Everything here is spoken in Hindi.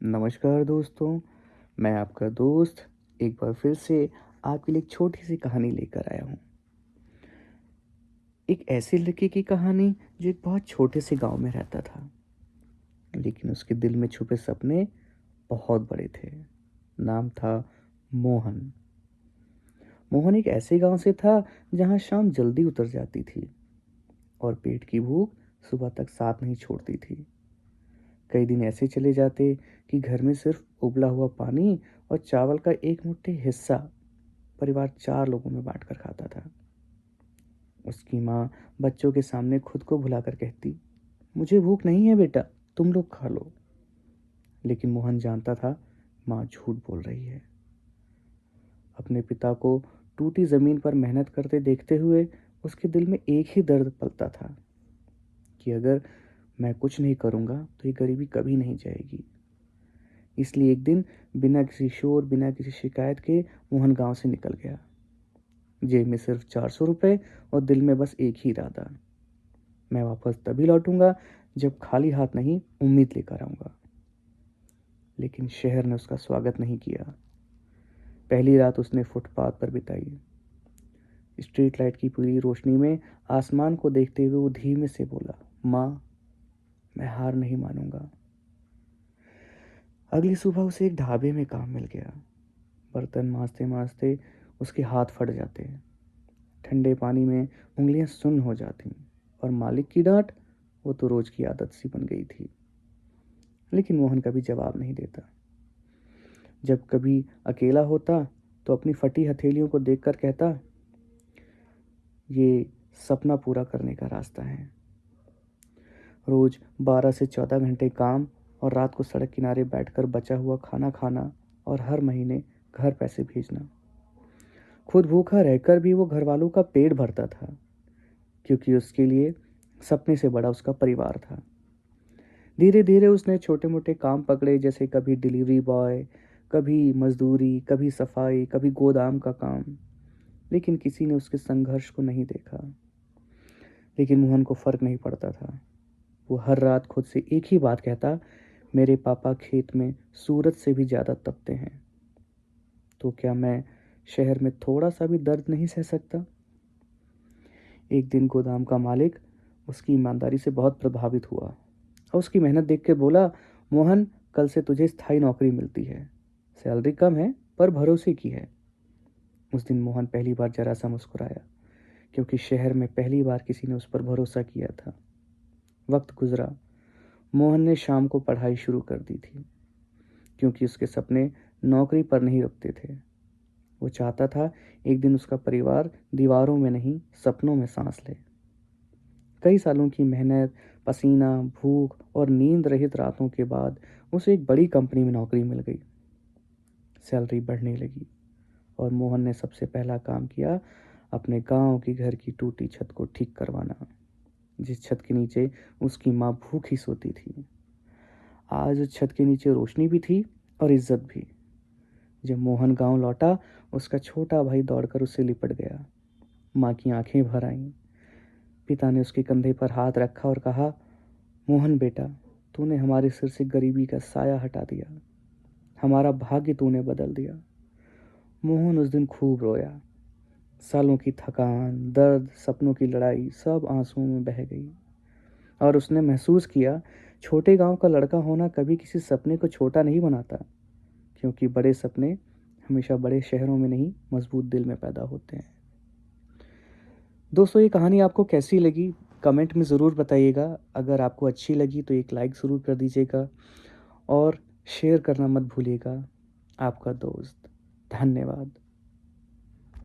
नमस्कार दोस्तों, मैं आपका दोस्त एक बार फिर से आपके लिए एक छोटी सी कहानी लेकर आया हूँ। एक ऐसे लड़के की कहानी जो एक बहुत छोटे से गांव में रहता था, लेकिन उसके दिल में छुपे सपने बहुत बड़े थे। नाम था मोहन। मोहन एक ऐसे गांव से था जहां शाम जल्दी उतर जाती थी और पेट की भूख सुबह तक साथ नहीं छोड़ती थी। कई दिन ऐसे चले जाते कि घर में सिर्फ उबला हुआ पानी और चावल का एक मुट्ठी हिस्सा परिवार 4 लोगों में बाँट कर खाता था। उसकी माँ बच्चों के सामने खुद को भुलाकर कहती, "मुझे भूख नहीं है बेटा, तुम लोग खा लो।" लेकिन मोहन जानता था, माँ झूठ बोल रही है। अपने पिता को टूटी ज़मीन पर मेहनत करते देखते हुए उसके दिल में एक ही दर्द पलता था कि अगर मैं कुछ नहीं करूँगा तो ये गरीबी कभी नहीं जाएगी। इसलिए एक दिन बिना किसी शोर, बिना किसी शिकायत के मोहन गाँव से निकल गया। जेब में सिर्फ 400 रुपए और दिल में बस एक ही इरादा, मैं वापस तभी लौटूंगा जब खाली हाथ नहीं उम्मीद लेकर आऊंगा। लेकिन शहर ने उसका स्वागत नहीं किया। पहली रात उसने फुटपाथ पर बिताई। स्ट्रीट लाइट की पूरी रोशनी में आसमान को देखते हुए वो धीमे से बोला, माँ, मैं हार नहीं मानूंगा। अगली सुबह उसे एक ढाबे में काम मिल गया। बर्तन मांजते मांजते उसके हाथ फट जाते, ठंडे पानी में उंगलियां सुन्न हो जाती और मालिक की डांट वो तो रोज की आदत सी बन गई थी। लेकिन मोहन कभी जवाब नहीं देता। जब कभी अकेला होता तो अपनी फटी हथेलियों को देखकर कहता, ये सपना पूरा करने का रास्ता है। रोज 12 से 14 घंटे काम और रात को सड़क किनारे बैठकर बचा हुआ खाना खाना और हर महीने घर पैसे भेजना। खुद भूखा रहकर भी वो घर वालों का पेट भरता था, क्योंकि उसके लिए सपने से बड़ा उसका परिवार था। धीरे धीरे उसने छोटे मोटे काम पकड़े, जैसे कभी डिलीवरी बॉय, कभी मजदूरी, कभी सफाई, कभी गोदाम का काम। लेकिन किसी ने उसके संघर्ष को नहीं देखा। लेकिन मोहन को फर्क नहीं पड़ता था। वो हर रात खुद से एक ही बात कहता, मेरे पापा खेत में सूरज से भी ज्यादा तपते हैं, तो क्या मैं शहर में थोड़ा सा भी दर्द नहीं सह सकता? एक दिन गोदाम का मालिक उसकी ईमानदारी से बहुत प्रभावित हुआ और उसकी मेहनत देख के बोला, मोहन, कल से तुझे स्थायी नौकरी मिलती है। सैलरी कम है पर भरोसे की है। उस दिन मोहन पहली बार जरा सा मुस्कुराया, क्योंकि शहर में पहली बार किसी ने उस पर भरोसा किया था। वक्त गुजरा। मोहन ने शाम को पढ़ाई शुरू कर दी थी, क्योंकि उसके सपने नौकरी पर नहीं रुकते थे। वो चाहता था एक दिन उसका परिवार दीवारों में नहीं, सपनों में सांस ले। कई सालों की मेहनत, पसीना, भूख और नींद रहित रातों के बाद उसे एक बड़ी कंपनी में नौकरी मिल गई। सैलरी बढ़ने लगी और मोहन ने सबसे पहला काम किया, अपने गांव की घर की टूटी छत को ठीक करवाना, जिस छत के नीचे उसकी माँ भूखी सोती थी। आज उस छत के नीचे रोशनी भी थी और इज्जत भी। जब मोहन गांव लौटा, उसका छोटा भाई दौड़कर उससे लिपट गया। माँ की आंखें भर आईं। पिता ने उसके कंधे पर हाथ रखा और कहा, मोहन बेटा, तूने हमारे सिर से गरीबी का साया हटा दिया, हमारा भाग्य तूने बदल दिया। मोहन उस दिन खूब रोया। सालों की थकान, दर्द, सपनों की लड़ाई सब आंसुओं में बह गई और उसने महसूस किया, छोटे गांव का लड़का होना कभी किसी सपने को छोटा नहीं बनाता, क्योंकि बड़े सपने हमेशा बड़े शहरों में नहीं, मजबूत दिल में पैदा होते हैं। दोस्तों, ये कहानी आपको कैसी लगी कमेंट में ज़रूर बताइएगा। अगर आपको अच्छी लगी तो एक लाइक ज़रूर कर दीजिएगा और शेयर करना मत भूलिएगा। आपका दोस्त। धन्यवाद।